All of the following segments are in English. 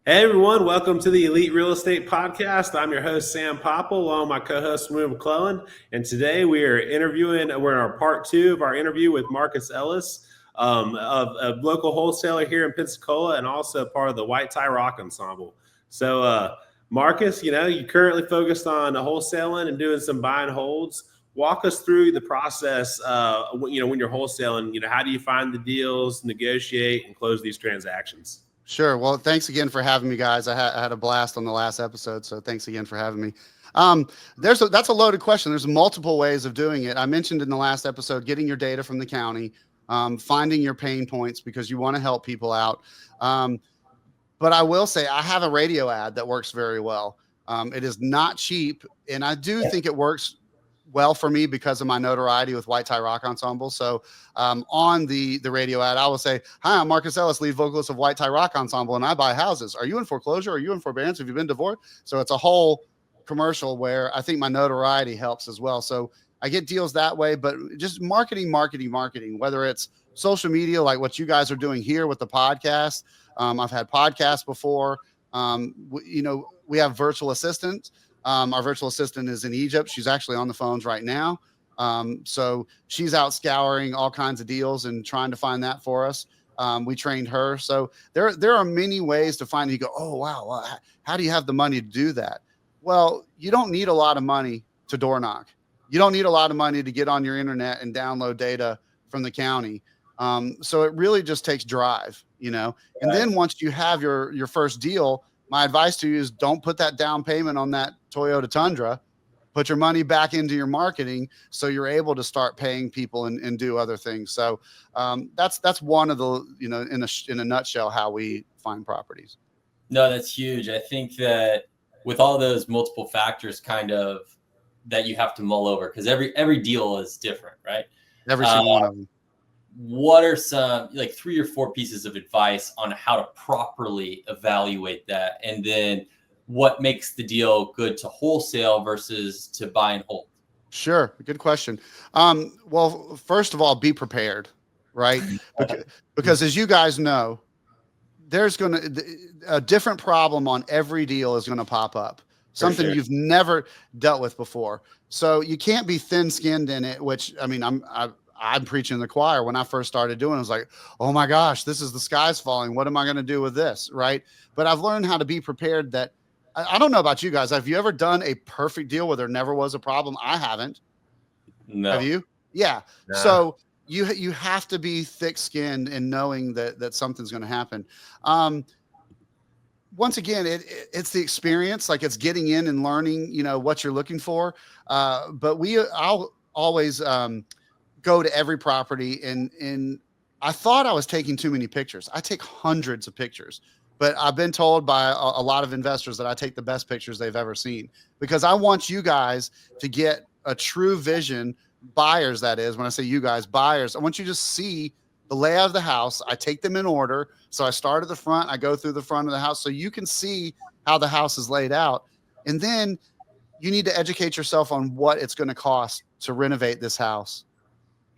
Hey everyone, welcome to the Elite Real Estate Podcast. I'm your host, Sam Popple, along with my co-host, Maria McClellan. And today we're in our part two of our interview with Marcus Ellis, of a local wholesaler here in Pensacola and also part of the White Tie Rock Ensemble. So, Marcus, you currently focused on wholesaling and doing some buy and holds. Walk us through the process, when you're wholesaling, how do you find the deals, negotiate, and close these transactions? Sure. Well, thanks again for having me, guys. I had a blast on the last episode, so thanks again for having me. That's a loaded question. There's multiple ways of doing it. I mentioned in the last episode getting your data from the county, finding your pain points because you want to help people out. But I will say I have a radio ad that works very well. It is not cheap, and I do think it works well for me because of my notoriety with White Tie Rock Ensemble. So on the radio ad, I will say, "Hi, I'm Marcus Ellis, lead vocalist of White Tie Rock Ensemble, and I buy houses. Are you in foreclosure? Are you in forbearance? Have you been divorced?" So it's a whole commercial where I think my notoriety helps as well. So I get deals that way, but just marketing, whether it's social media, like what you guys are doing here with the podcast. I've had podcasts before. We have virtual assistants. Our virtual assistant is in Egypt. She's actually on the phones right now. So she's out scouring all kinds of deals and trying to find that for us. We trained her. So there are many ways to find. You go, oh, wow. Well, how do you have the money to do that? Well, you don't need a lot of money to door knock. You don't need a lot of money to get on your internet and download data from the county. So it really just takes drive, and then once you have your first deal, my advice to you is don't put that down payment on that Toyota Tundra. Put your money back into your marketing so you're able to start paying people and do other things. So that's one of the, in a nutshell, how we find properties. No, that's huge. I think that with all those multiple factors kind of that you have to mull over, because every deal is different, right? Every single one of them. What are some 3 or 4 pieces of advice on how to properly evaluate that? And then what makes the deal good to wholesale versus to buy and hold? Sure. Good question. Well, first of all, be prepared, right? Because as you guys know, there's a different problem on every deal is going to pop up. Something you've never dealt with before. So you can't be thin-skinned in it, which, I mean, I'm preaching the choir. When I first started doing it, I was like, oh my gosh, this is the sky's falling. What am I going to do with this? Right. But I've learned how to be prepared that I don't know about you guys. Have you ever done a perfect deal where there never was a problem? I haven't. No. Have you? Yeah. Nah. So you have to be thick-skinned in knowing that something's going to happen. Once again, it's the experience, like it's getting in and learning, what you're looking for. But I'll always, go to every property and I thought I was taking too many pictures. I take hundreds of pictures, but I've been told by a lot of investors that I take the best pictures they've ever seen because I want you guys to get a true vision, buyers, that is, when I say you guys, buyers, I want you to see the layout of the house. I take them in order. So I start at the front, I go through the front of the house so you can see how the house is laid out. And then you need to educate yourself on what it's going to cost to renovate this house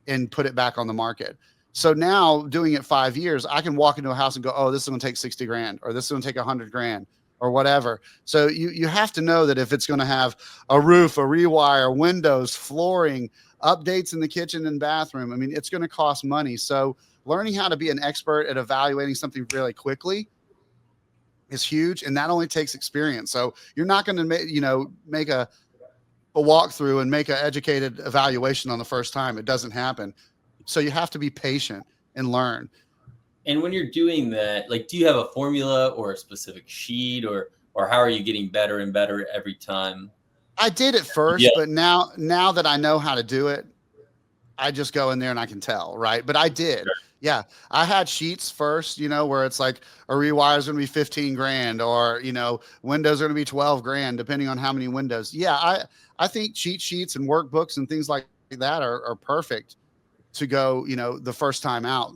and put it back on the market. So now doing it 5 years, I can walk into a house and go, oh, this is going to take 60 grand, or this is going to take 100 grand or whatever. So you have to know that if it's going to have a roof, a rewire, windows, flooring, updates in the kitchen and bathroom, I mean, it's going to cost money. So learning how to be an expert at evaluating something really quickly is huge. And that only takes experience. So you're not going to make a walkthrough and make an educated evaluation on the first time. It doesn't happen. So you have to be patient and learn. And when you're doing that, do you have a formula or a specific sheet or how are you getting better and better every time? I did it first, but now that I know how to do it, I just go in there and I can tell, right? But I did. Sure. Yeah. I had sheets first, where it's like a rewire is going to be 15 grand or, windows are going to be 12 grand, depending on how many windows. Yeah. I think cheat sheets and workbooks and things like that are perfect to go, the first time out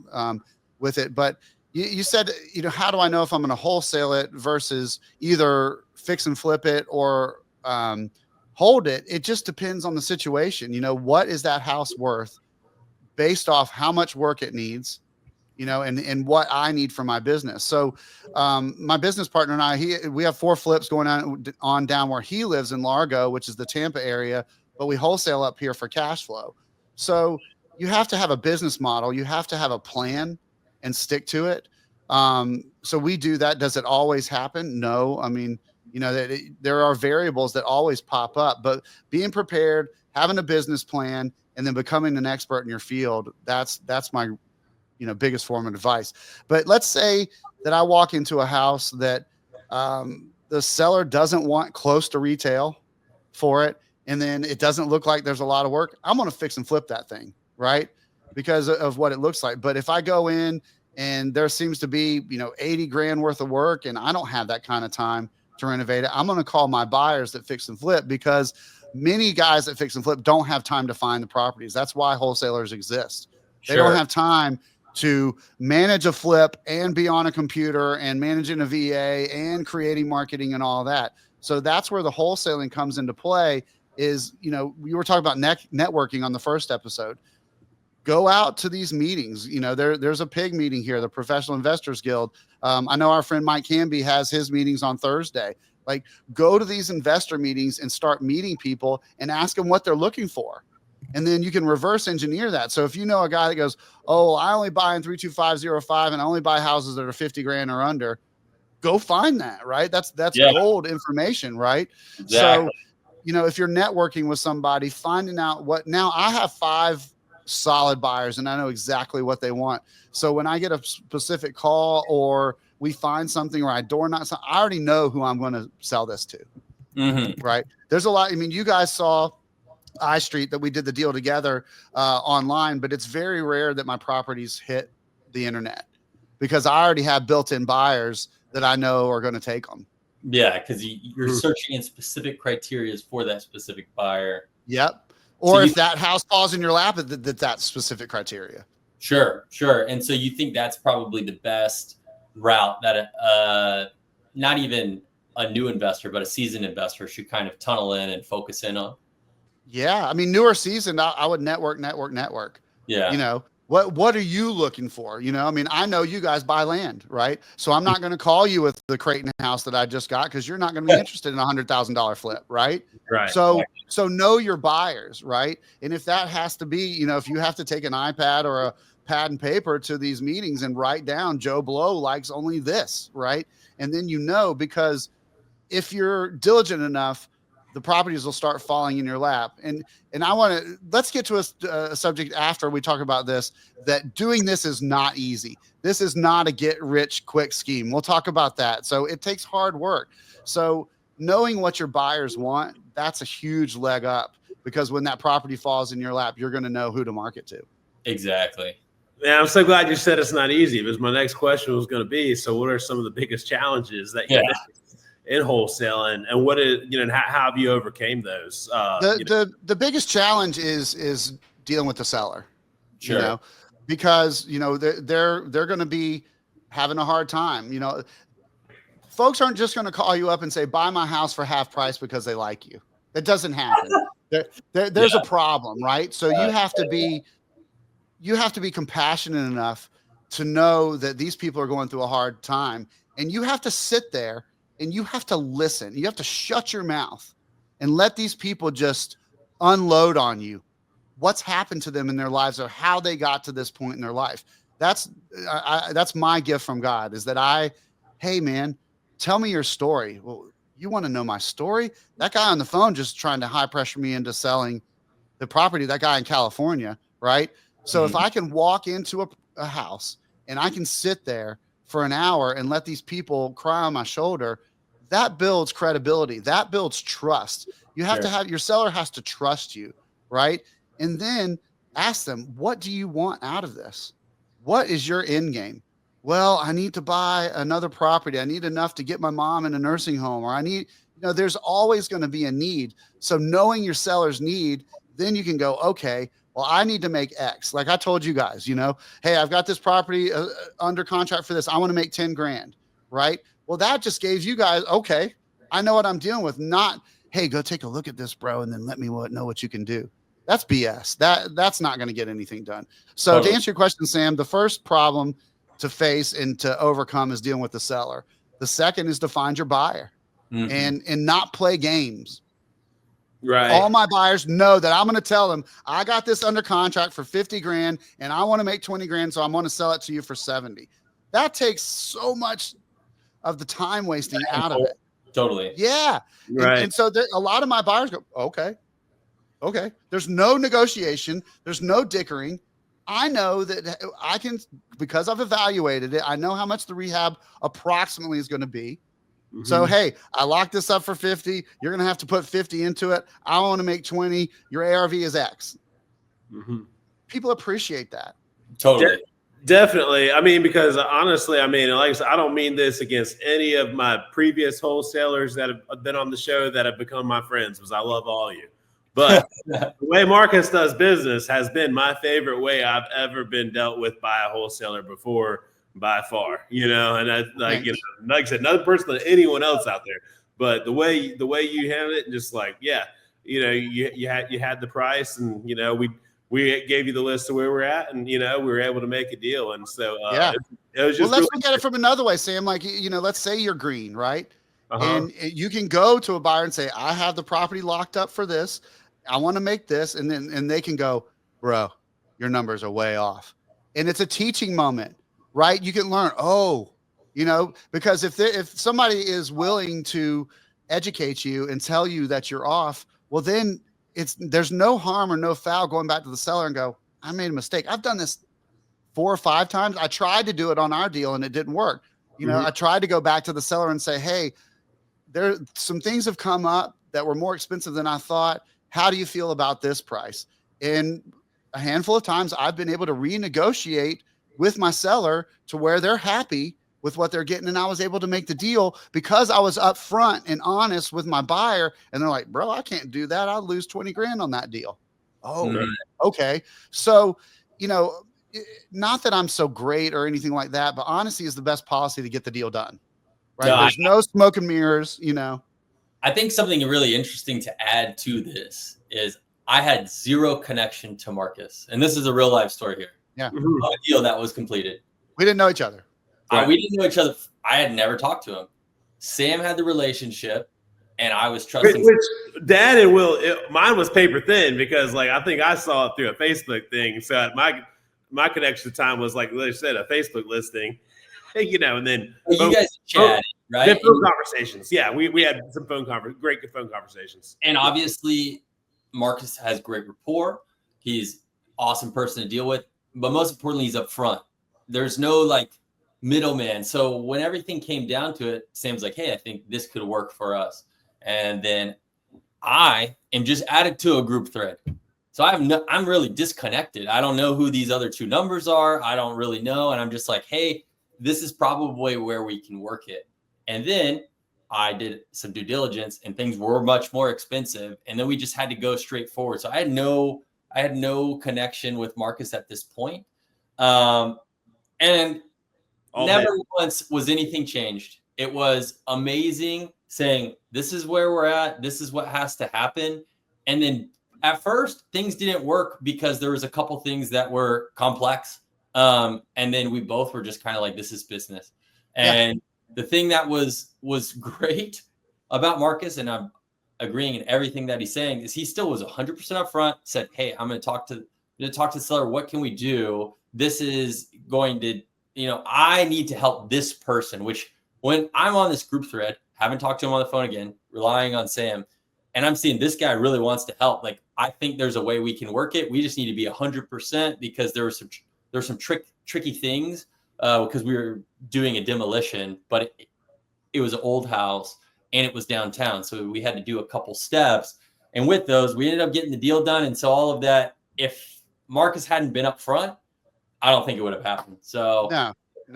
with it. But you said, how do I know if I'm going to wholesale it versus either fix and flip it or hold it? It just depends on the situation. What is that house worth based off how much work it needs and what I need for my business. So my business partner and I, we have 4 flips going on down where he lives in Largo, which is the Tampa area, but we wholesale up here for cash flow. So you have to have a business model. You have to have a plan and stick to it. So we do that. Does it always happen? No. I mean, there are variables that always pop up, but being prepared, having a business plan, and then becoming an expert in your field, that's my biggest form of advice. But let's say that I walk into a house that the seller doesn't want close to retail for it, and then it doesn't look like there's a lot of work. I'm going to fix and flip that thing, right? Because of what it looks like. But if I go in and there seems to be 80 grand worth of work and I don't have that kind of time to renovate it, I'm going to call my buyers that fix and flip, because many guys that fix and flip don't have time to find the properties. That's why wholesalers exist. They don't have time to manage a flip and be on a computer and managing a VA and creating marketing and all that. So that's where the wholesaling comes into play. Is, we were talking about networking on the first episode. Go out to these meetings. There's a PIG meeting here, the Professional Investors Guild. I know our friend Mike Canby has his meetings on Thursday. Like, go to these investor meetings and start meeting people and ask them what they're looking for. And then you can reverse engineer that. So if you know a guy that goes, oh, I only buy in 32505 and I only buy houses that are 50 grand or under, go find that, right? That's gold information, right? Exactly. So, if you're networking with somebody, finding out now I have 5 solid buyers and I know exactly what they want. So when I get a specific call or we find something or I door knock, I already know who I'm going to sell this to. Right. There's a lot. I mean, you guys saw iStreet that we did the deal together online, but it's very rare that my properties hit the internet because I already have built-in buyers that I know are going to take them. Yeah, because you're searching in specific criteria for that specific buyer. Yep. Or so if that house falls in your lap, that specific criteria. Sure. And so you think that's probably the best route that not even a new investor, but a seasoned investor should kind of tunnel in and focus in on? Yeah. I mean, newer seasoned, I would network. Yeah. What are you looking for? I mean, I know you guys buy land, right? So I'm not going to call you with the Creighton house that I just got because you're not going to be interested in a $100,000 flip, right? Right. So know your buyers, right? And if that has to be, if you have to take an iPad or a pad and paper to these meetings and write down Joe Blow likes only this, right? And then because if you're diligent enough, the properties will start falling in your lap. And let's get to a subject after we talk about this, that doing this is not easy. This is not a get rich quick scheme. We'll talk about that. So it takes hard work. So knowing what your buyers want, that's a huge leg up, because when that property falls in your lap, you're going to know who to market to. Exactly. Yeah, I'm so glad you said it's not easy, because my next question was going to be, so what are some of the biggest challenges that you in wholesaling, and what is, how have you overcame those? The biggest challenge is dealing with the seller, sure. Because they're going to be having a hard time. Folks aren't just going to call you up and say, buy my house for half price because they like you. That doesn't happen. There's a problem, right? So you have to be compassionate enough to know that these people are going through a hard time, and you have to sit there and you have to listen. You have to shut your mouth and let these people just unload on you what's happened to them in their lives or how they got to this point in their life. That's my gift from God, is that hey man, tell me your story. Well, you want to know my story? That guy on the phone just trying to high pressure me into selling the property, that guy in California, right? So if I can walk into a house and I can sit there for an hour and let these people cry on my shoulder, that builds credibility. That builds trust. You have to your seller has to trust you, right? And then ask them, what do you want out of this? What is your end game? Well, I need to buy another property. I need enough to get my mom in a nursing home, or I need, there's always going to be a need. So knowing your seller's need, then you can go, okay, well, I need to make X. Like I told you guys, hey, I've got this property under contract for this. I want to make 10 grand, right? Well, that just gave you guys, okay, I know what I'm dealing with. Not, hey, go take a look at this, bro, and then let me know what you can do. That's BS. That's not going to get anything done. So to answer your question, Sam, the first problem to face and to overcome is dealing with the seller. The second is to find your buyer and not play games. Right. All my buyers know that I'm going to tell them, I got this under contract for 50 grand and I want to make 20 grand. So I'm going to sell it to you for 70. That takes so much of the time wasting out of it. Totally. Yeah. Right. And so a lot of my buyers go, okay. There's no negotiation. There's no dickering. I know that I can, because I've evaluated it, I know how much the rehab approximately is going to be. So, hey, I locked this up for 50. You're going to have to put 50 into it. I want to make 20. Your ARV is X. People appreciate that. Totally. Definitely. I mean, because honestly, I mean, like I said, I don't mean this against any of my previous wholesalers that have been on the show that have become my friends, because I love all of you. But the way Marcus does business has been my favorite way I've ever been dealt with by a wholesaler before, by far. You know, and I, like I said, another person than anyone else out there. But the way you handled it, and just like, yeah, you had the price, and we gave you the list of where we're at, and we were able to make a deal. And so it was just. Well, let's look at it from another way, Sam. Like, let's say you're green, right? And you can go to a buyer and say, I have the property locked up for this. I want to make this. And they can go, bro, your numbers are way off. And it's a teaching moment, right? You can learn, because if somebody is willing to educate you and tell you that you're off, well, then there's no harm or no foul going back to the seller and go, I made a mistake. I've done this 4 or 5 times. I tried to do it on our deal and it didn't work. I tried to go back to the seller and say, hey, there some things have come up that were more expensive than I thought. How do you feel about this price? And a handful of times I've been able to renegotiate with my seller to where they're happy with what they're getting. And I was able to make the deal because I was upfront and honest with my buyer. And they're like, bro, I can't do that. I'll lose 20 grand on that deal. Oh, okay. So, not that I'm so great or anything like that, but honesty is the best policy to get the deal done. Right. No, There's no smoke and mirrors, I think something really interesting to add to this is I had zero connection to Marcus. And this is a real life story here. Yeah. A deal that was completed. We didn't know each other. We didn't know each other. I had never talked to him. Sam had the relationship, and I was trusting. Which Dad and Will, mine was paper thin because, like, I think I saw it through a Facebook thing. So my connection time was, like I said, a Facebook listing, and then you guys chatted, right? Phone conversations. Yeah, we had some great phone conversations. And obviously, Marcus has great rapport. He's an awesome person to deal with, but most importantly, he's upfront. There's no middleman. So when everything came down to it, Sam's like, hey, I think this could work for us. And then I am just added to a group thread. So I'm really disconnected. I don't know who these other 2 numbers are. I don't really know. And I'm just like, hey, this is probably where we can work it. And then I did some due diligence and things were much more expensive. And then we just had to go straight forward. So I had no connection with Marcus at this point. And never once was anything changed. It was amazing saying, this is where we're at. This is what has to happen. And then at first things didn't work because there was a couple things that were complex. And then we both were just kind of like, this is business. And the thing that was great about Marcus, and I'm agreeing in everything that he's saying, is he still was 100% upfront, said, hey, I'm going to talk to the seller. What can we do? This is going to, I need to help this person, which when I'm on this group thread, haven't talked to him on the phone again, relying on Sam, and I'm seeing this guy really wants to help. Like, I think there's a way we can work it. We just need to be 100% because there were some tricky things because we were doing a demolition, but it was an old house and it was downtown. So we had to do a couple steps. And with those, we ended up getting the deal done. And so all of that, if Marcus hadn't been up front, I don't think it would have happened. So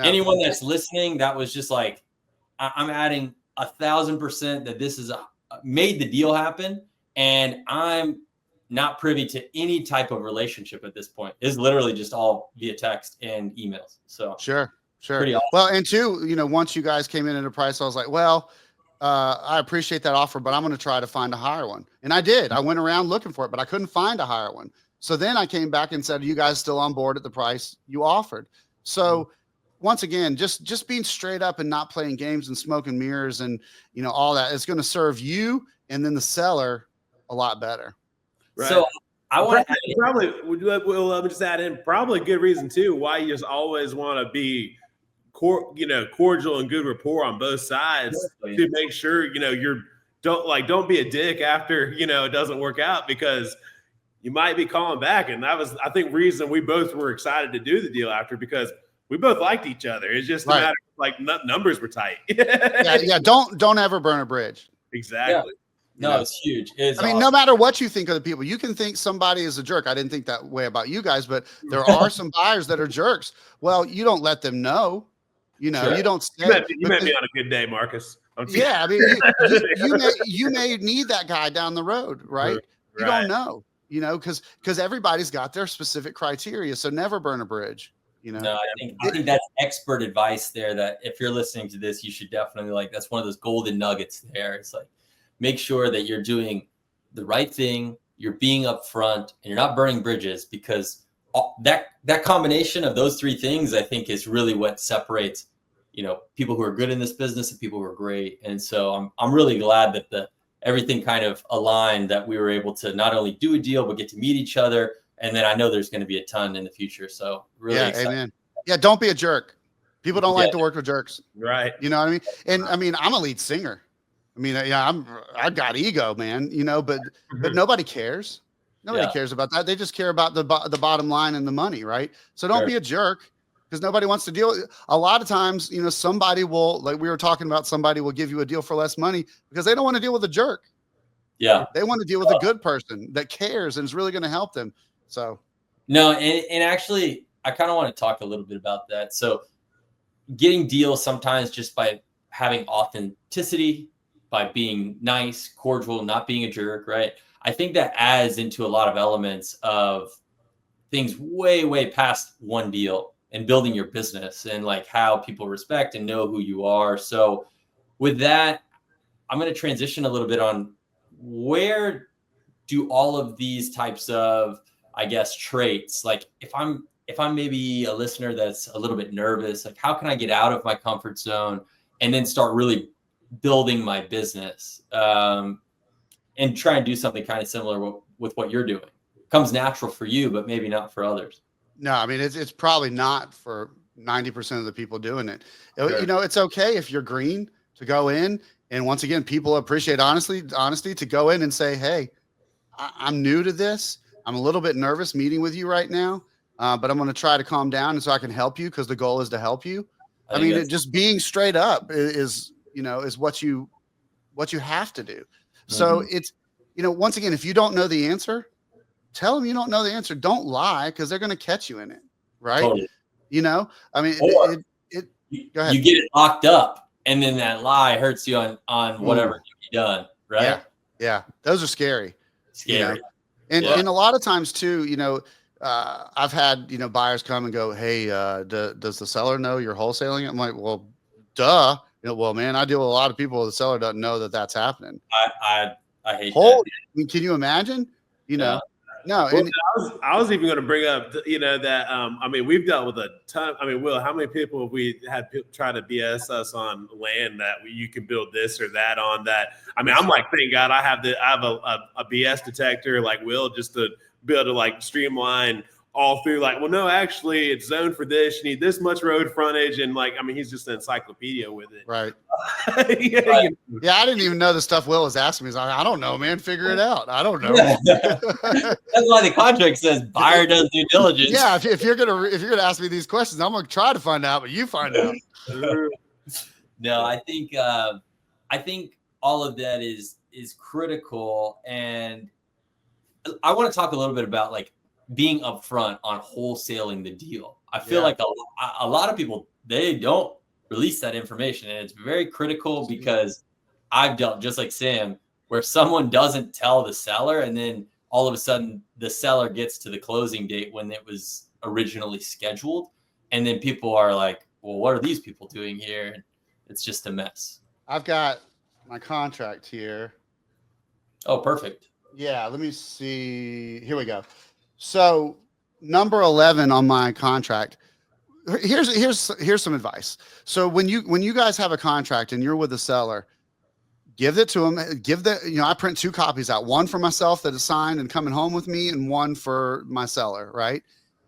anyone that's listening, that was just like, I'm adding 1,000% that this is made the deal happen. And I'm not privy to any type of relationship at this point. It's literally just all via text and emails. So sure. Pretty awesome. Well, and 2, once you guys came in at a price, I was like, well, I appreciate that offer, but I'm going to try to find a higher one. And I did. I went around looking for it, but I couldn't find a higher one. So then I came back and said, are you guys still on board at the price you offered? So once again, just being straight up and not playing games and smoking mirrors and, all that is going to serve you and then the seller a lot better. Right. So I want to probably let me just add in probably a good reason too why you just always want to be cordial and good rapport on both sides to make sure you're don't be a dick after it doesn't work out, because you might be calling back. And that was, I think, reason we both were excited to do the deal after, because we both liked each other. It's just a matter of like numbers were tight. yeah. Don't ever burn a bridge. Exactly. Yeah. No, it's huge. It's awesome. No matter what you think of the people, you can think somebody is a jerk. I didn't think that way about you guys, but there are some buyers that are jerks. Well, you don't let them know. Sure. You don't say. You met me on a good day, Marcus. Yeah, I mean, you may need that guy down the road, right? You don't know, because everybody's got their specific criteria. So never burn a bridge. No, I think that's expert advice there. That if you're listening to this, you should definitely that's one of those golden nuggets there. It's like, make sure that you're doing the right thing, you're being upfront, and you're not burning bridges, because that combination of those three things, I think, is really what separates, people who are good in this business and people who are great. And so I'm really glad that everything kind of aligned, that we were able to not only do a deal, but get to meet each other. And then I know there's going to be a ton in the future. So really excited. Amen. Yeah. Don't be a jerk. People don't like to work with jerks. Right. You know what I mean? And I mean, I'm a lead singer. I mean, I've got ego, man, but nobody cares. Nobody cares about that. They just care about the bottom line and the money. Right. So don't be a jerk, because nobody wants to deal with it. A lot of times, somebody will, like we were talking about, somebody will give you a deal for less money because they don't want to deal with a jerk. Yeah. They want to deal with a good person that cares and is really going to help them. So. No. And actually, I kind of want to talk a little bit about that. So getting deals sometimes just by having authenticity, by being nice, cordial, not being a jerk, right? I think that adds into a lot of elements of things way, way past one deal and building your business, and like how people respect and know who you are. So with that, I'm going to transition a little bit on where do all of these types of, I guess, traits, like if I'm maybe a listener that's a little bit nervous, like how can I get out of my comfort zone and then start really building my business, and try and do something kind of similar with what you're doing? Comes natural for you, but maybe not for others. No, I mean, it's probably not for 90% of the people doing it. Sure. It's okay if you're green to go in. And once again, people appreciate honesty to go in and say, hey, I'm new to this. I'm a little bit nervous meeting with you right now, but I'm going to try to calm down, and so I can help you, because the goal is to help you. I mean, just being straight up is what you have to do. So it's, once again, if you don't know the answer, tell them you don't know the answer. Don't lie, because they're going to catch you in it. Right. Totally. I mean, go ahead. You get it locked up, and then that lie hurts you on whatever can be done. Right. Yeah. Those are scary. Scary. And a lot of times too, I've had, buyers come and go, hey, does the seller know you're wholesaling? I'm like, well, duh. Well, man, I deal with a lot of people. The seller doesn't know that that's happening. I hate that. I mean, can you imagine? No. Well, I was even going to bring up, that, I mean, we've dealt with a ton. I mean, Will, how many people have we had try to BS us on land that you can build this or that on that? I mean, I'm like, thank God I have a BS detector like Will, just to be able to like streamline all through, like, well, no, actually it's zoned for this. You need this much road frontage. And like, I mean, he's just an encyclopedia with it. Right. Yeah. Yeah. I didn't even know the stuff Will was asking me. He's like, I don't know, man. Figure it out. I don't know. That's why the contract says buyer does due diligence. Yeah. If you're gonna ask me these questions, I'm gonna try to find out, but you find out. No, I think all of that is critical. And I want to talk a little bit about like being upfront on wholesaling the deal. I feel like a lot of people, they don't release that information, and it's very critical, because I've dealt, just like Sam, where someone doesn't tell the seller, and then all of a sudden the seller gets to the closing date when it was originally scheduled, and then people are like, well, what are these people doing here? And it's just a mess. I've got my contract here. Oh, perfect. Yeah, let me see. Here we go. So number 11 on my contract, Here's some advice. So when you guys have a contract and you're with the seller, give it to them. I print 2 copies out, one for myself that is signed and coming home with me, and one for my seller, right?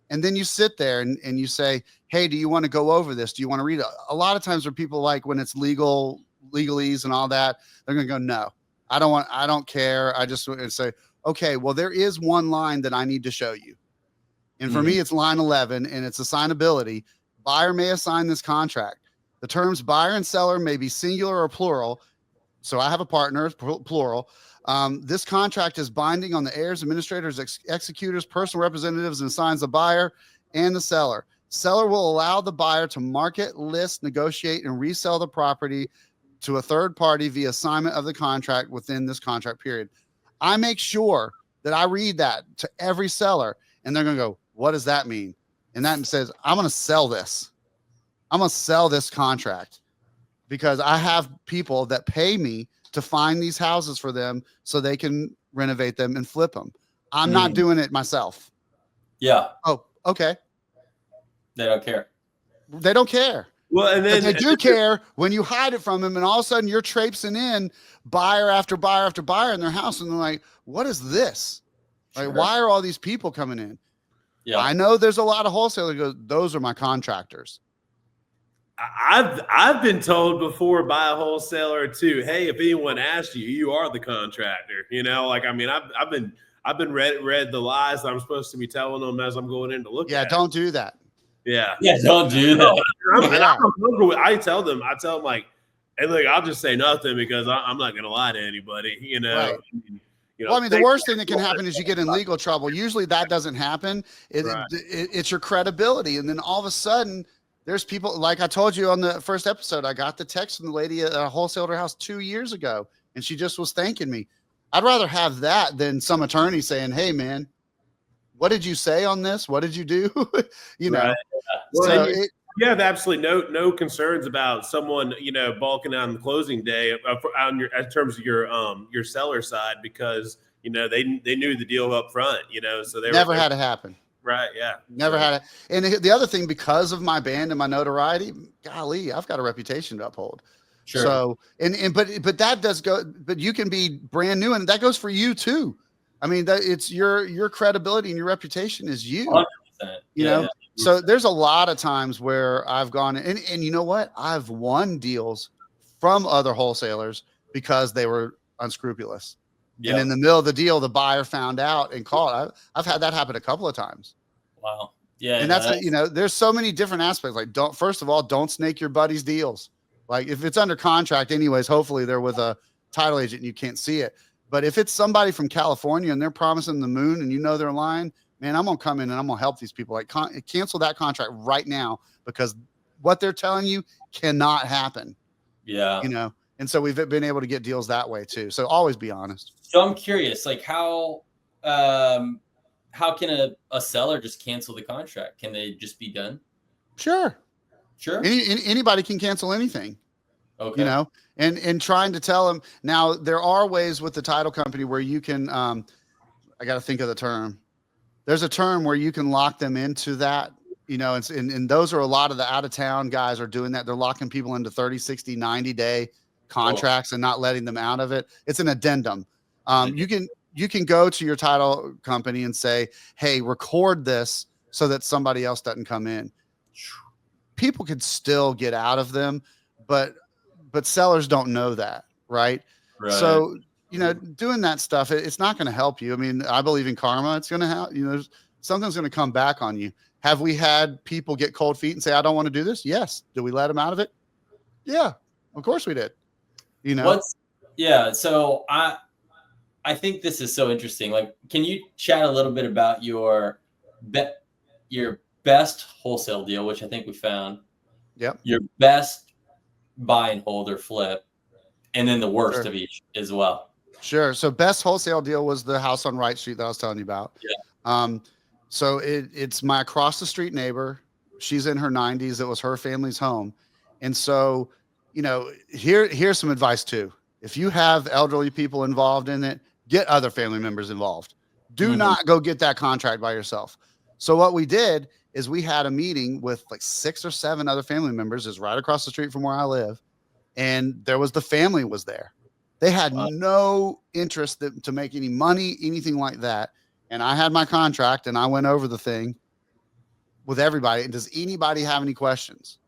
And then you sit there and you say, hey, do you want to go over this? Do you want to read it? A lot of times where people like when it's legalese and all that, they're going to go, no, I don't care. I just want to say, okay, well, there is one line that I need to show you. And for me, it's line 11, and it's assignability. Buyer may assign this contract. The terms buyer and seller may be singular or plural. So I have a partner, plural. This contract is binding on the heirs, administrators, executors, personal representatives, and assigns the buyer and the seller. Seller will allow the buyer to market, list, negotiate, and resell the property to a third party via assignment of the contract within this contract period. I make sure that I read that to every seller, and they're going to go, what does that mean? And that says, I'm going to sell this. I'm going to sell this contract because I have people that pay me to find these houses for them so they can renovate them and flip them. I'm not doing it myself. Yeah. Oh, okay. They don't care. They don't care. Well, and then they do care when you hide it from them, and all of a sudden you're traipsing in buyer after buyer after buyer in their house, and they're like, what is this? Like, why are all these people coming in? Yeah. I know there's a lot of wholesalers who go, those are my contractors. I've been told before by a wholesaler too, hey, if anyone asks you, you are the contractor. I've been read the lies that I'm supposed to be telling them as I'm going in to look at. Yeah, don't do that. Yeah. Yeah, don't do that. I tell them like, hey, look, I'll just say nothing because I'm not going to lie to anybody, Right. The worst thing that can happen is you get in legal trouble. Usually that doesn't happen. It's your credibility. And then all of a sudden there's people, like I told you on the first episode, I got the text from the lady at a wholesaler house 2 years ago, and she just was thanking me. I'd rather have that than some attorney saying, hey man, what did you say on this? What did you do? Right. Well, so you have absolutely no concerns about someone, balking on the closing day in terms of your seller side, because, they knew the deal up front, so they never had it happen. Right. Yeah. Never had it. And the other thing, because of my band and my notoriety, golly, I've got a reputation to uphold. Sure. So, but that does go, but you can be brand new, and that goes for you too. I mean, it's your credibility and your reputation is you, 100%. you know? So there's a lot of times where I've gone and you know what? I've won deals from other wholesalers because they were unscrupulous. Yep. And in the middle of the deal, the buyer found out and called. I've had that happen a couple of times. Wow. Yeah. And that's there's so many different aspects. Like, first of all, don't snake your buddy's deals. Like, if it's under contract anyways, hopefully they're with a title agent and you can't see it. But if it's somebody from California and they're promising the moon and they're lying, man, I'm going to come in and I'm going to help these people. Like, cancel that contract right now, because what they're telling you cannot happen. Yeah. And so we've been able to get deals that way too. So always be honest. So I'm curious, like how can a seller just cancel the contract? Can they just be done? Sure. Anybody can cancel anything. Okay. And trying to tell them. Now, there are ways with the title company where you can, I got to think of the term. There's a term where you can lock them into that, and those are a lot of the out of town guys are doing that. They're locking people into 30, 60, 90-day contracts and not letting them out of it. It's an addendum. You can go to your title company and say, hey, record this so that somebody else doesn't come in. People could still get out of them, but sellers don't know that. Right. So, doing that stuff, it's not going to help you. I mean, I believe in karma. It's going to help, something's going to come back on you. Have we had people get cold feet and say, I don't want to do this? Yes. Did we let them out of it? Yeah, of course we did. So I think this is so interesting. Like, can you chat a little bit about your best wholesale deal, which I think we found. Yep. Your best buy and hold or flip, and then the worst of each as well. Sure. So best wholesale deal was the house on Wright Street that I was telling you about. Yeah. So it's my across the street neighbor. She's in her 90s. It was her family's home. And so, here's some advice too. If you have elderly people involved in it, get other family members involved. Do not go get that contract by yourself. So what we did is we had a meeting with like 6 or 7 other family members, is right across the street from where I live. And the family was there. They had no interest to make any money, anything like that. And I had my contract and I went over the thing with everybody. And does anybody have any questions?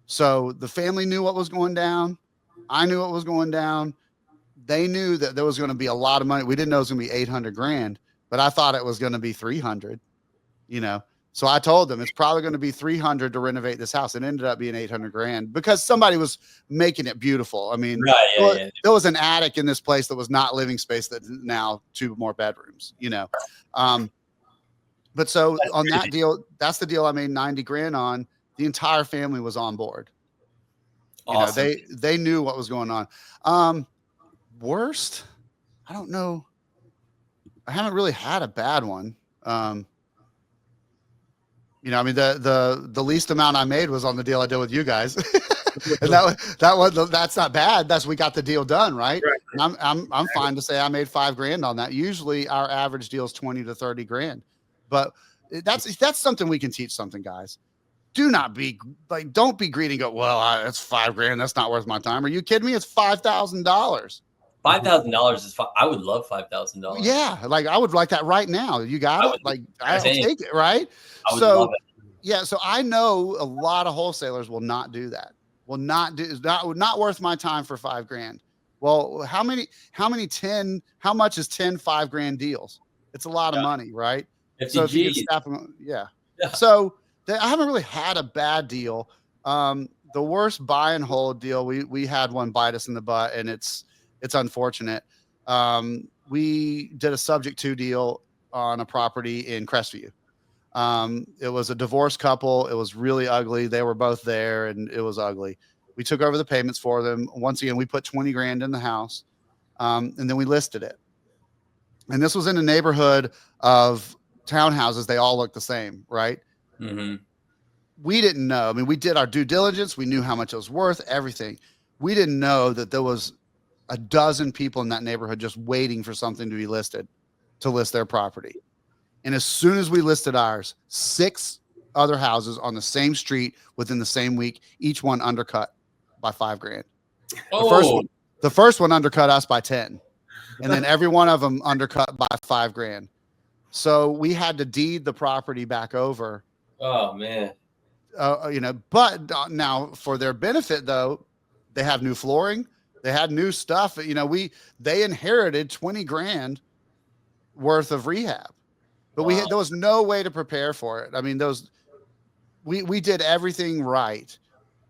So the family knew what was going down. I knew what was going down. They knew that there was going to be a lot of money. We didn't know it was going to be 800 grand, but I thought it was going to be 300, you know? So I told them it's probably going to be 300 to renovate this house. It ended up being 800 grand because somebody was making it beautiful. I mean, there was an attic in this place that was not living space that now 2 more bedrooms, you know? But so on that deal, that's the deal I made 90 grand on. The entire family was on board. Awesome. You know, they knew what was going on. Worst, I don't know. I haven't really had a bad one. You know, I mean, the least amount I made was on the deal I did with you guys. And that's not bad. We got the deal done, right? And I'm fine to say I made $5 grand on that. Usually our average deal is 20 to 30 grand. But that's something we can teach something, guys. Don't be greedy and go, well, that's $5 grand. That's not worth my time. Are you kidding me? It's $5,000. $5,000 is fine. I would love $5,000. Yeah, like I would like that right now. You got it? Like I'll take it, right? I would love it. Yeah, so I know a lot of wholesalers will not do that. Would not worth my time for $5 grand. Well, how much is 10 $5 grand deals? It's a lot of money, right? So if you can staff them, yeah. So I haven't really had a bad deal. The worst buy and hold deal, we had one bite us in the butt, and it's unfortunate. We did a subject to deal on a property in Crestview. It was a divorced couple. It was really ugly. They were both there and it was ugly. We took over the payments for them. Once again, we put 20 grand in the house. And then we listed it. And this was in a neighborhood of townhouses. They all look the same, right? Mm-hmm. We didn't know. I mean, we did our due diligence. We knew how much it was worth, everything. We didn't know that there was a dozen people in that neighborhood just waiting for something to be listed, to list their property. And as soon as we listed ours, 6 other houses on the same street within the same week, each one undercut by $5 grand. The first one undercut us by 10. And then every one of them undercut by $5 grand. So we had to deed the property back over. Oh man. You know, but now for their benefit though, they have new flooring. They had new stuff. You know, they inherited 20 grand worth of rehab, but there was no way to prepare for it. I mean, we did everything right.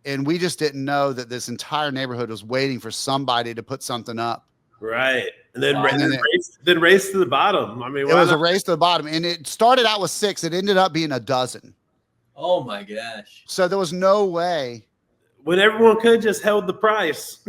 And we just didn't know that this entire neighborhood was waiting for somebody to put something up. Right. And then race to the bottom. I mean, it was a race to the bottom, and it started out with 6. It ended up being a dozen. Oh my gosh. So there was no way. When everyone could just held the price.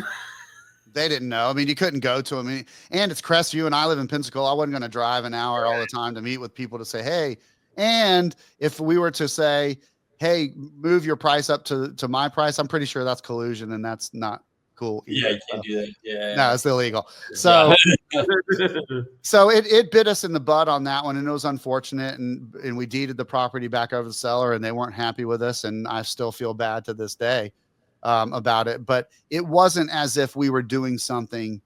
They didn't know. I mean, you couldn't go to them. And it's Crestview, and I live in Pensacola. I wasn't going to drive an hour all the time to meet with people to say, hey. And if we were to say, hey, move your price up to my price, I'm pretty sure that's collusion, and that's not cool either. Yeah, you can't do that. Yeah. No, it's illegal. So, so it bit us in the butt on that one, and it was unfortunate. And we deeded the property back over to the seller, and they weren't happy with us. And I still feel bad to this day about it. But it wasn't as if we were doing something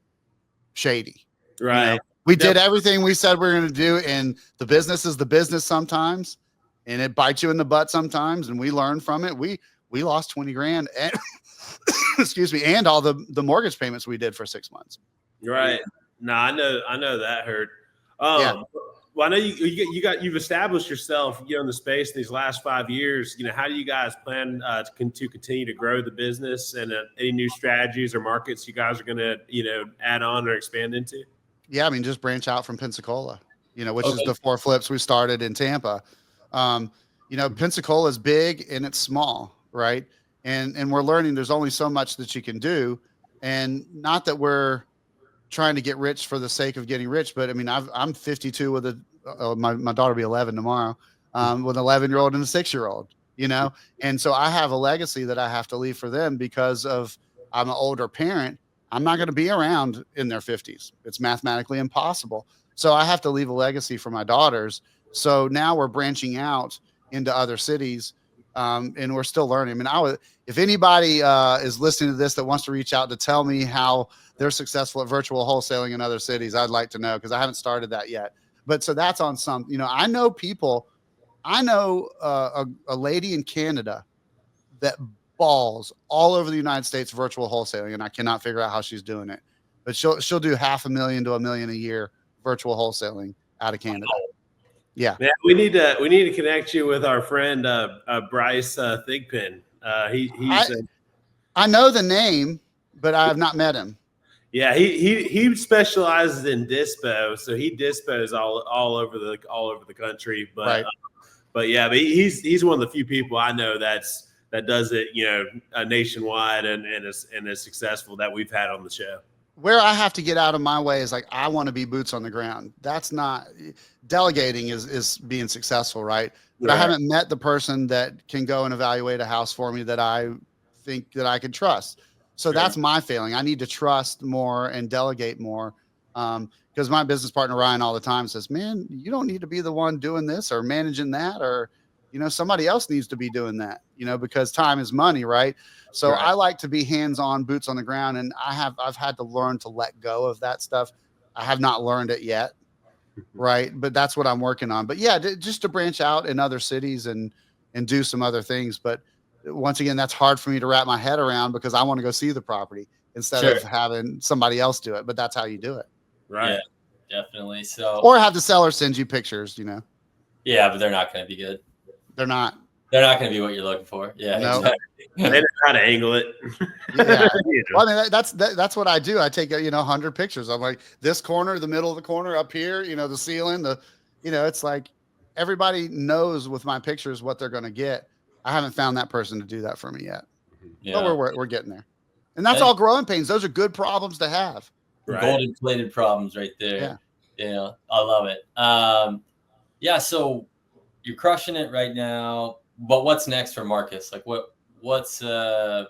shady. Right. You know? We did everything we said we were going to do, and the business is the business sometimes, and it bites you in the butt sometimes. And we learned from it. We lost 20 grand. And excuse me, and all the mortgage payments we did for 6 months. Right. No, I know that hurt. Well, I know you've established yourself, in the space these last 5 years. How do you guys plan to continue to grow the business, and any new strategies or markets you guys are going to, add on or expand into? Yeah, I mean, just branch out from Pensacola, which is the 4 flips we started in Tampa. Pensacola is big and it's small, right? And we're learning there's only so much that you can do. And not that we're trying to get rich for the sake of getting rich, but I mean, I'm 52 with my daughter will be 11 tomorrow, with an 11-year-old and a 6-year-old, And so I have a legacy that I have to leave for them because I'm an older parent. I'm not going to be around in their 50s. It's mathematically impossible. So I have to leave a legacy for my daughters. So now we're branching out into other cities. And we're still learning. I mean, if anybody is listening to this that wants to reach out to tell me how they're successful at virtual wholesaling in other cities, I'd like to know, because I haven't started that yet. But so that's on some, I know people. I know a lady in Canada that balls all over the United States virtual wholesaling, and I cannot figure out how she's doing it. But she'll do $500,000 to $1 million a year virtual wholesaling out of Canada. Yeah, man, we need to connect you with our friend Bryce Thigpen. I know the name, but I have not met him. Yeah, he specializes in dispo, so he dispos all over the country. But right. But he's one of the few people I know that does it, nationwide and is successful that we've had on the show. Where I have to get out of my way is like, I want to be boots on the ground. That's not delegating is being successful. Right. But I haven't met the person that can go and evaluate a house for me that I think that I can trust. So that's my failing. I need to trust more and delegate more. Because my business partner, Ryan, all the time says, man, you don't need to be the one doing this or managing that, or, somebody else needs to be doing that, because time is money. Right. So I like to be hands-on, boots on the ground. And I've had to learn to let go of that stuff. I have not learned it yet. Right. But that's what I'm working on. But yeah, just to branch out in other cities and do some other things. But once again, that's hard for me to wrap my head around, because I want to go see the property instead of having somebody else do it. But that's how you do it. Right. Yeah, definitely. So, or have the seller send you pictures, Yeah, but they're not going to be good. They're not going to be what you're looking for. Yeah. No. Exactly. They know how to angle it. Yeah. Well, I mean, that's what I do. I take 100 pictures. I'm like, this corner, the middle of the corner, up here, the ceiling, it's like everybody knows with my pictures what they're going to get. I haven't found that person to do that for me yet. Yeah. But we're getting there. And that's all growing pains. Those are good problems to have. Right. Golden plated problems right there. Yeah. I love it. So you're crushing it right now, but what's next for Marcus? Like what's on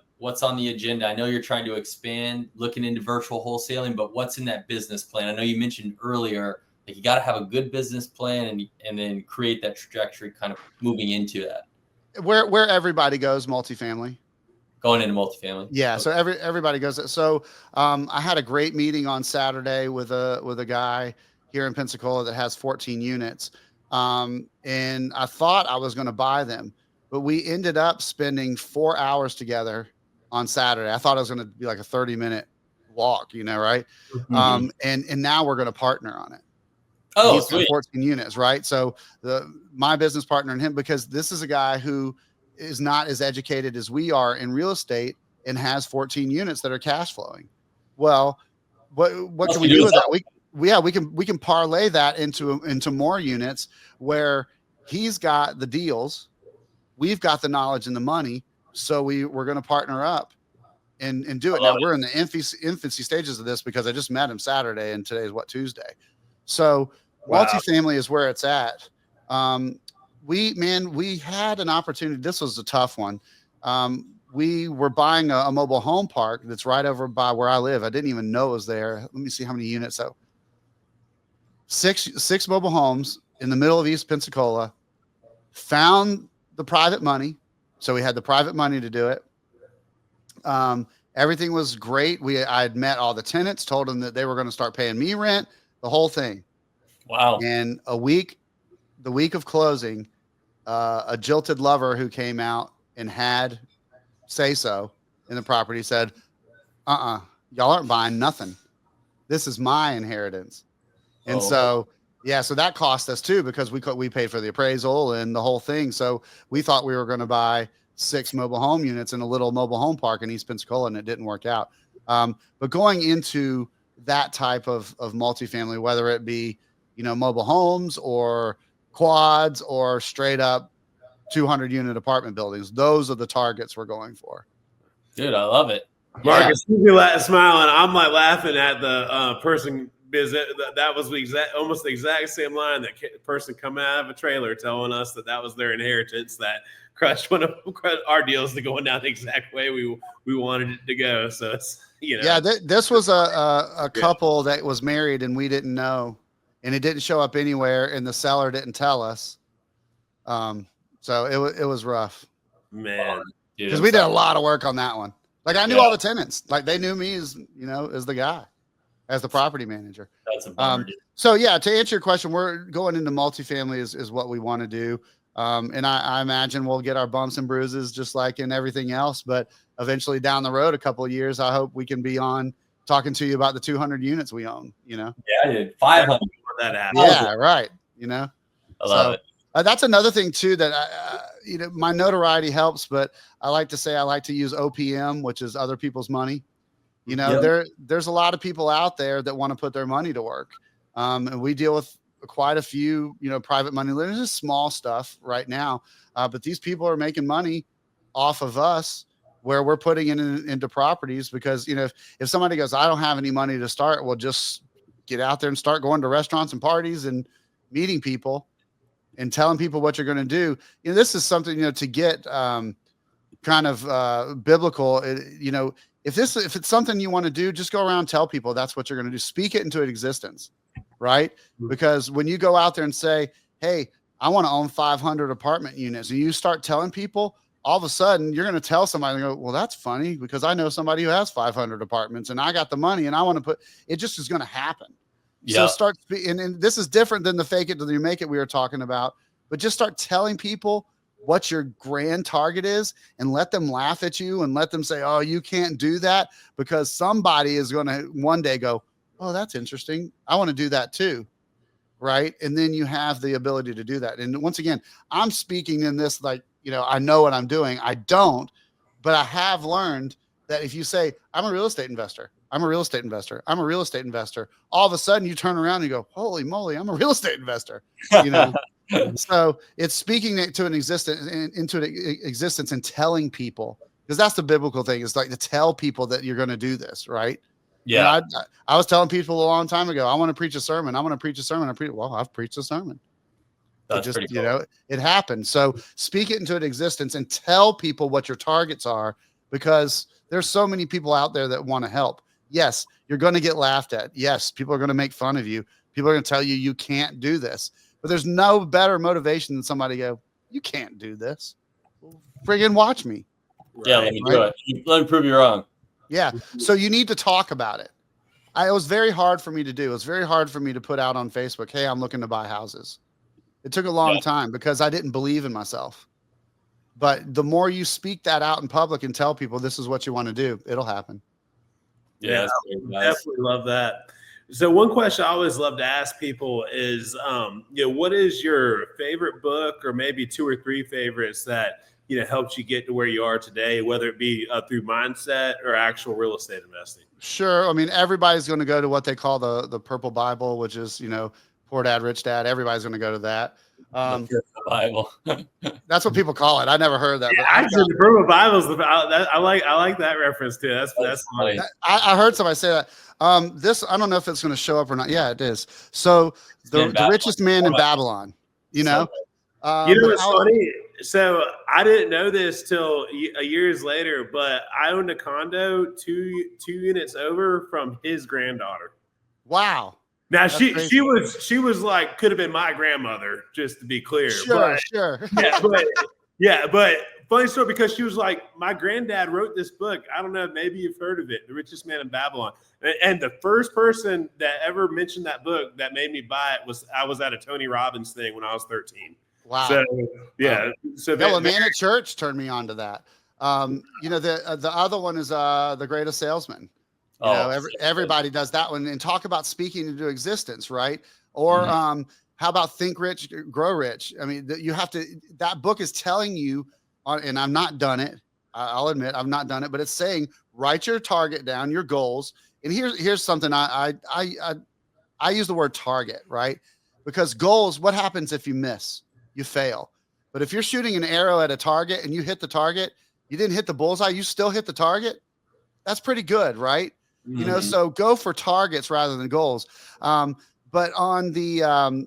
the agenda? I know you're trying to expand, looking into virtual wholesaling, but what's in that business plan? I know you mentioned earlier, like you got to have a good business plan and then create that trajectory kind of moving into that. Where everybody goes, multifamily. Going into multifamily. Yeah. So everybody goes. So I had a great meeting on Saturday with a guy here in Pensacola that has 14 units. And I thought I was going to buy them, but we ended up spending 4 hours together on Saturday. I thought it was going to be like a 30-minute walk, right? Mm-hmm. And now we're going to partner on it. Oh, he's got 14 units, right? So my business partner and him, because this is a guy who is not as educated as we are in real estate and has 14 units that are cash flowing. Well, what can we do with that? We can parlay that into more units where he's got the deals, we've got the knowledge and the money, so we're going to partner up and do it. Now we're in the infancy stages of this, because I just met him Saturday and today is Tuesday. So multifamily is where it's at. We had an opportunity. This was a tough one. We were buying a mobile home park that's right over by where I live. I didn't even know it was there. Let me see how many units. So six mobile homes in the middle of East Pensacola. Found the private money. So we had the private money to do it. Everything was great. I had met all the tenants, told them that they were going to start paying me rent, the whole thing. Wow. And the week of closing, a jilted lover who came out and had say so in the property said, y'all aren't buying nothing. This is my inheritance. And so that cost us too, because we paid for the appraisal and the whole thing. So we thought we were going to buy 6 mobile home units in a little mobile home park in East Pensacola, and it didn't work out. But going into that type of multifamily, whether it be, mobile homes or quads or straight up 200 unit apartment buildings, those are the targets we're going for. Dude, I love it. Marcus, you smiling. I'm like laughing at the person, because that was almost the exact same line that person coming out of a trailer telling us that was their inheritance that crushed one of our deals to going down the exact way we wanted it to go. So it's this was a couple that was married and we didn't know, and it didn't show up anywhere, and the seller didn't tell us. So it was rough, Man. because we did a lot of work on that one. Like I knew all the tenants, like they knew me as, as the guy, as the property manager. That's a bummer. So yeah, to answer your question, we're going into multifamily is what we want to do. And I imagine we'll get our bumps and bruises just like in everything else, but eventually down the road, a couple of years, I hope we can be on talking to you about the 200 units we own, Yeah, I did 500. That happened. Yeah, right. I love it. That's another thing too, that my notoriety helps, but I like to say I like to use OPM, which is other people's money. There's a lot of people out there that want to put their money to work. And we deal with quite a few, private money lenders, just small stuff right now. But these people are making money off of us, where we're putting it into properties, because, if somebody goes, I don't have any money to start, well, just get out there and start going to restaurants and parties and meeting people and telling people what you're going to do. This is something, to get kind of biblical. If it's something you want to do, just go around and tell people that's what you're going to do. Speak it into existence, right? Because when you go out there and say, hey, I want to own 500 apartment units, and you start telling people, all of a sudden you're going to tell somebody and go, well, that's funny, because I know somebody who has 500 apartments and I got the money and I want to put it. Just is going to happen. So start, and this is different than the fake it till you make it we were talking about, but just start telling people what your grand target is and let them laugh at you and let them say, oh, you can't do that, because somebody is going to one day go, oh, that's interesting, I want to do that too. Right. And then you have the ability to do that. And once again, I'm speaking in this, like, I know what I'm doing. I don't, but I have learned that if you say, I'm a real estate investor, I'm a real estate investor, I'm a real estate investor, all of a sudden you turn around and you go, holy moly, I'm a real estate investor. So it's speaking it to an existence, into an existence, and telling people, because that's the biblical thing. It's like to tell people that you're going to do this, right? Yeah. I was telling people a long time ago, I want to preach a sermon. I want to preach a sermon. Well, I've preached a sermon. That's just, pretty cool. It happened. So speak it into an existence and tell people what your targets are, because there's so many people out there that want to help. Yes, you're going to get laughed at. Yes, people are going to make fun of you. People are going to tell you you can't do this. But there's no better motivation than somebody go, you can't do this. Friggin' watch me. Yeah, let me do it. Let me prove you wrong. Yeah. So you need to talk about it. It was very hard for me to do. It was very hard for me to put out on Facebook, hey, I'm looking to buy houses. It took a long time because I didn't believe in myself. But the more you speak that out in public and tell people this is what you want to do, it'll happen. Yeah, definitely love that. So one question I always love to ask people is, what is your favorite book, or maybe 2 or 3 favorites that, helped you get to where you are today, whether it be through mindset or actual real estate investing? Sure. I mean, everybody's going to go to what they call the Purple Bible, which is, Poor Dad, Rich Dad. Everybody's going to go to that. The Bible. That's what people call it. I never heard that. Yeah, actually, the Purple Bible is I like that reference too. That's funny. I heard somebody say that. This, I don't know if it's going to show up or not. Yeah, it is. So the richest man in Babylon, what's funny? So I didn't know this till years later, but I owned a condo two units over from his granddaughter. Wow. Now she was like, could have been my grandmother, just to be clear. Sure. But funny story, because she was like, my granddad wrote this book. I don't know, maybe you've heard of it, The Richest Man in Babylon. And the first person that ever mentioned that book that made me buy it was I was at a Tony Robbins thing when I was 13. Wow. So yeah. A man at church turned me on to that. The other one is The Greatest Salesman. Everybody does that one, and talk about speaking into existence, right? Or how about Think Rich, Grow Rich? I mean, you have to. That book is telling you, and I've not done it. I'll admit I've not done it, but it's saying write your target down, your goals. And here's something I use the word target, right? Because goals, what happens if you miss? You fail. But if you're shooting an arrow at a target and you hit the target, you didn't hit the bullseye, you still hit the target. That's pretty good, right? So go for targets rather than goals. But on the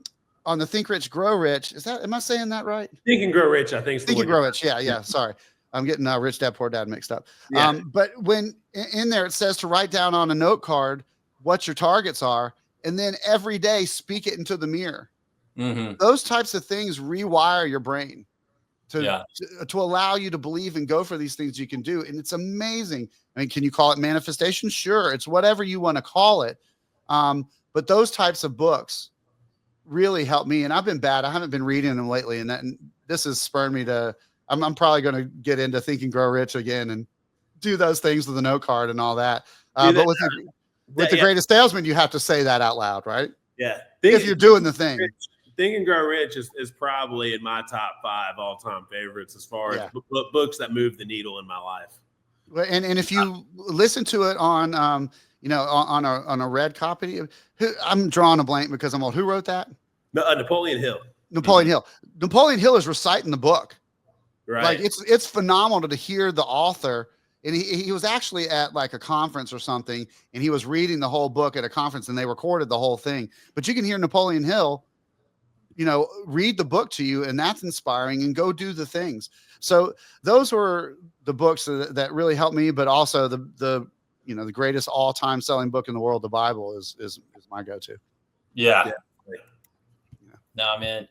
Think Rich, Grow Rich, am I saying that right? Think and Grow Rich, I think. Think and Grow Rich. Yeah. Sorry. I'm getting Rich Dad, Poor Dad mixed up. Yeah. But when in there, it says to write down on a note card what your targets are, and then every day speak it into the mirror. Those types of things rewire your brain. to allow you to believe and go for these things you can do. And it's amazing. I mean, can you call it manifestation? Sure. It's whatever you want to call it. But those types of books really help me. And I've been bad. I haven't been reading them lately. And this has spurred me to, I'm probably going to get into Think and Grow Rich again and do those things with a note card and all that. But with the greatest salesman, you have to say that out loud, right? Yeah. If you're doing the thing. Think and Grow Rich is probably in my top 5 all-time favorites as far as books that move the needle in my life. And if you listen to it on on a red copy, I'm drawing a blank because I'm old. Who wrote that? Napoleon Hill. Napoleon Hill. Napoleon Hill is reciting the book. Right. Like it's phenomenal to hear the author. And he was actually at like a conference or something, and he was reading the whole book at a conference, and they recorded the whole thing. But you can hear Napoleon Hill, read the book to you, and that's inspiring, and go do the things. So those were the books that really helped me, but also the greatest all-time selling book in the world, the Bible, is my go-to. Yeah. No, man.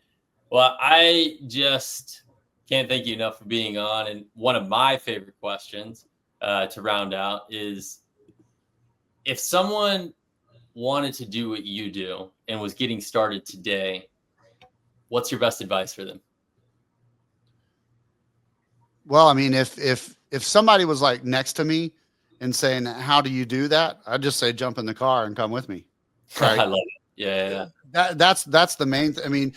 Well, I just can't thank you enough for being on. And one of my favorite questions to round out is, if someone wanted to do what you do and was getting started today, what's your best advice for them? Well, I mean, if somebody was like next to me and saying, "How do you do that?" I'd just say, "Jump in the car and come with me." Right? I love it. Yeah. That's the main I mean,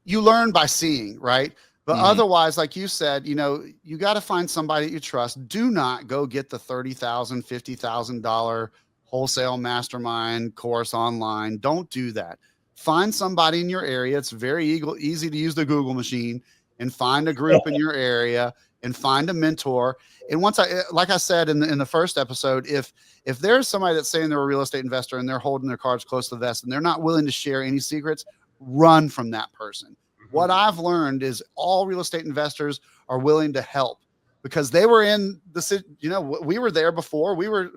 you learn by seeing, right? But otherwise, like you said, you got to find somebody that you trust. Do not go get the $30,000, $50,000 wholesale mastermind course online. Don't do that. Find somebody in your area. It's very easy to use the Google machine and find a group in your area and find a mentor. And like I said in the first episode, if there's somebody that's saying they're a real estate investor and they're holding their cards close to the vest and they're not willing to share any secrets, run from that person. What I've learned is all real estate investors are willing to help, because they were in we were there before. We were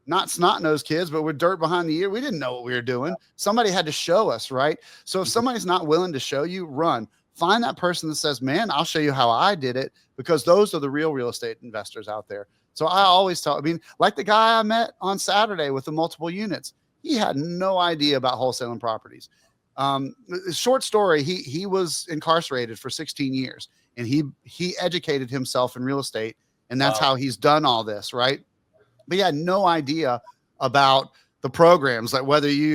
not snot-nosed kids, but we're dirt behind the ear. We didn't know what we were doing. Somebody had to show us, right? So if somebody's not willing to show you, run. Find that person that says, "Man, I'll show you how I did it," because those are the real estate investors out there. So I always tell, like the guy I met on Saturday with the multiple units, he had no idea about wholesaling properties. Short story, he was incarcerated for 16 years, and he educated himself in real estate, and that's how he's done all this, right? But he had no idea about the programs, like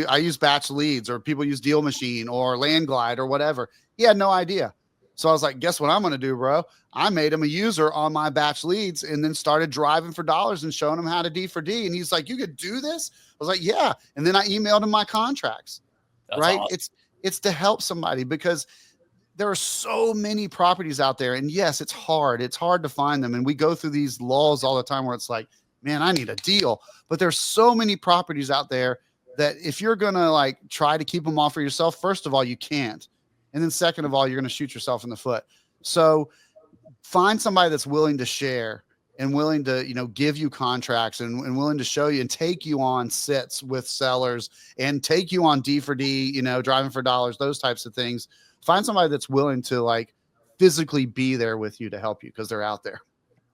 I use batch leads, or people use Deal Machine or Land Glide or whatever. He had no idea. So I was like, guess what I'm going to do, bro? I made him a user on my batch leads, and then started driving for dollars and showing him how to D for D. And he's like, "You could do this?" I was like, "Yeah." And then I emailed him my contracts. That's right. Awesome. It's to help somebody, because there are so many properties out there, and yes, it's hard. It's hard to find them. And we go through these lulls all the time where it's like, man, I need a deal. But there's so many properties out there that if you're going to try to keep them all for yourself, first of all, you can't. And then second of all, you're going to shoot yourself in the foot. So find somebody that's willing to share and willing to, give you contracts and willing to show you and take you on sits with sellers and take you on D for D, driving for dollars, those types of things. Find somebody that's willing to physically be there with you to help you, because they're out there.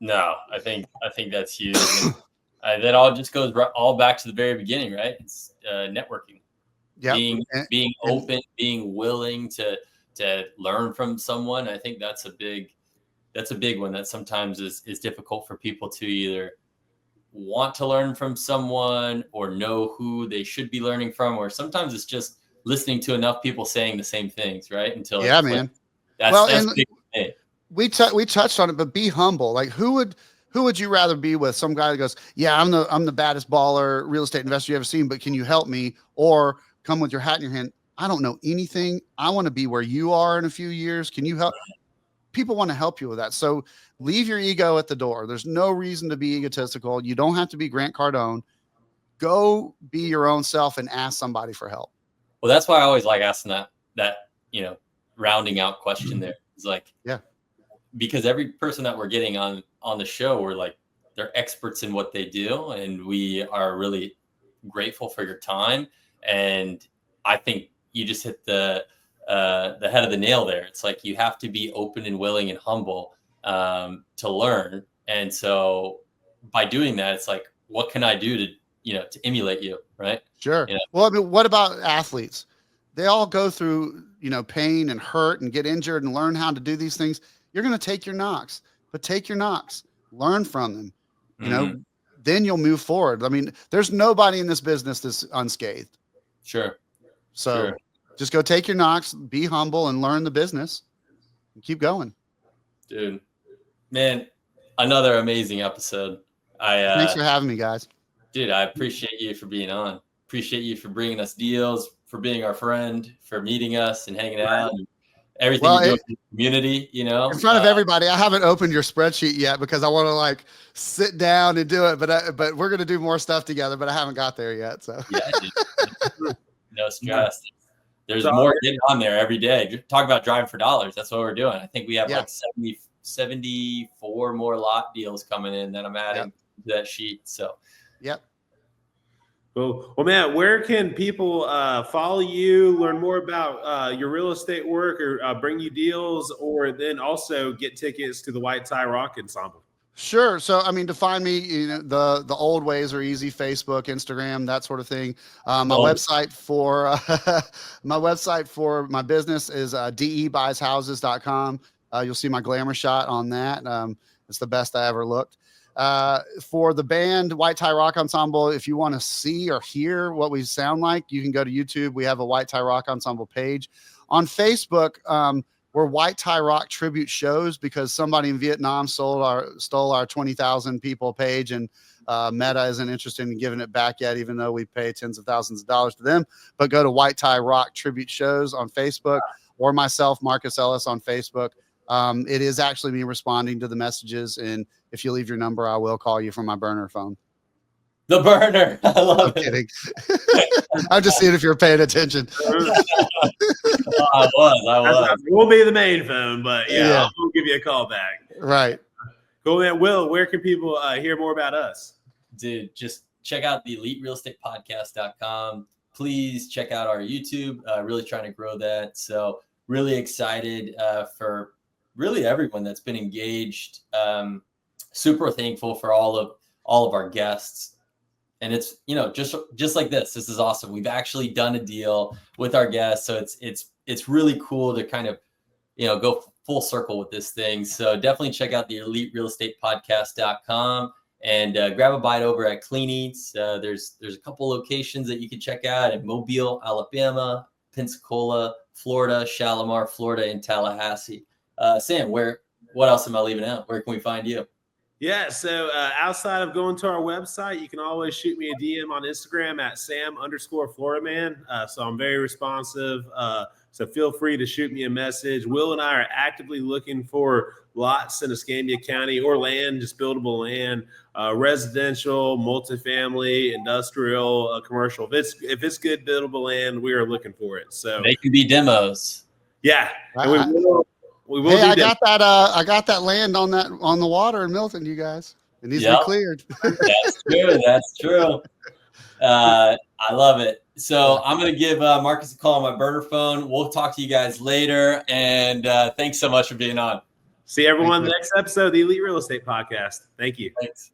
No, I think that's huge. That all just goes all back to the very beginning, right? It's networking. Yeah. Being open, being willing to learn from someone. I think that's a big one that sometimes is difficult for people to either want to learn from someone or know who they should be learning from, or sometimes it's just listening to enough people saying the same things, right? Until man. That's big for me. We touched on it, but be humble. Like who would you rather be with? Some guy that goes, "Yeah, I'm the baddest baller real estate investor you ever seen, but can you help me?" Or come with your hat in your hand. "I don't know anything. I want to be where you are in a few years. Can you help?" People want to help you with that. So leave your ego at the door. There's no reason to be egotistical. You don't have to be Grant Cardone. Go be your own self and ask somebody for help. Well, that's why I always like asking that rounding out question there. It's because every person that we're getting on the show, we're they're experts in what they do. And we are really grateful for your time. And I think you just hit the the head of the nail there. It's like you have to be open and willing and humble to learn. And so by doing that, it's like, what can I do to emulate you, right? Sure. You know? Well, I mean, what about athletes? They all go through, pain and hurt and get injured and learn how to do these things. You're going to take your knocks, but take your knocks, learn from them, then you'll move forward. I mean, there's nobody in this business that's unscathed. Sure. So just go take your knocks, be humble, and learn the business and keep going. Dude, man, another amazing episode. Thanks for having me, guys. Dude, I appreciate you for being on. Appreciate you for bringing us deals, for being our friend, for meeting us and hanging out, and everything you do in the community, In front of everybody, I haven't opened your spreadsheet yet because I want to sit down and do it. But we're gonna do more stuff together. But I haven't got there yet. So yeah, dude. No stress. There's more getting on there every day. Talk about driving for dollars. That's what we're doing. I think we have 74 more lot deals coming in that I'm adding to that sheet. So, yep. Well, Matt, where can people follow you, learn more about your real estate work, or bring you deals, or then also get tickets to the White Tie Rock Ensemble? Sure. So, I mean, to find me, the old ways are easy: Facebook, Instagram, that sort of thing. My website for my business is debuysHouses.com. You'll see my glamour shot on that. It's the best I ever looked. For the band White Tie Rock Ensemble, if you want to see or hear what we sound like, you can go to YouTube. We have a White Tie Rock Ensemble page. On Facebook, we're White Tie Rock tribute shows because somebody in Vietnam stole our 20,000 people page, and Meta isn't interested in giving it back yet, even though we pay tens of thousands of dollars to them. But go to White Tie Rock tribute shows on Facebook, or myself, Marcus Ellis, on Facebook. It is actually me responding to the messages, and if you leave your number, I will call you from my burner phone. The burner. I love it. Kidding. I'm just seeing if you're paying attention. I was. We'll be the main phone, but yeah. I'll give you a call back. Right. Cool, man. Will, where can people hear more about us? Dude, just check out the eliterealestatepodcast.com. Please check out our YouTube. Really trying to grow that. So really excited for really everyone that's been engaged. Super thankful for all of our guests. And it's, just like this is awesome. We've actually done a deal with our guests. So it's really cool to kind of, go full circle with this thing. So definitely check out the eliterealestatepodcast.com and grab a bite over at Clean Eats. There's a couple locations that you can check out in Mobile, Alabama, Pensacola, Florida, Shalimar, Florida, and Tallahassee. Sam, what else am I leaving out? Where can we find you? Yeah, so outside of going to our website, you can always shoot me a DM on Instagram at Sam_FloridaMan. So I'm very responsive. So feel free to shoot me a message. Will and I are actively looking for lots in Escambia County or land, just buildable land, residential, multifamily, industrial, commercial. If it's good buildable land, we are looking for it. So they can be demos. Yeah, and we will. I got that land on the water in Milton, you guys. It needs to be cleared. That's true. I love it. So I'm going to give Marcus a call on my burner phone. We'll talk to you guys later. And thanks so much for being on. See everyone in the next episode of the Elite Real Estate Podcast. Thank you. Thanks.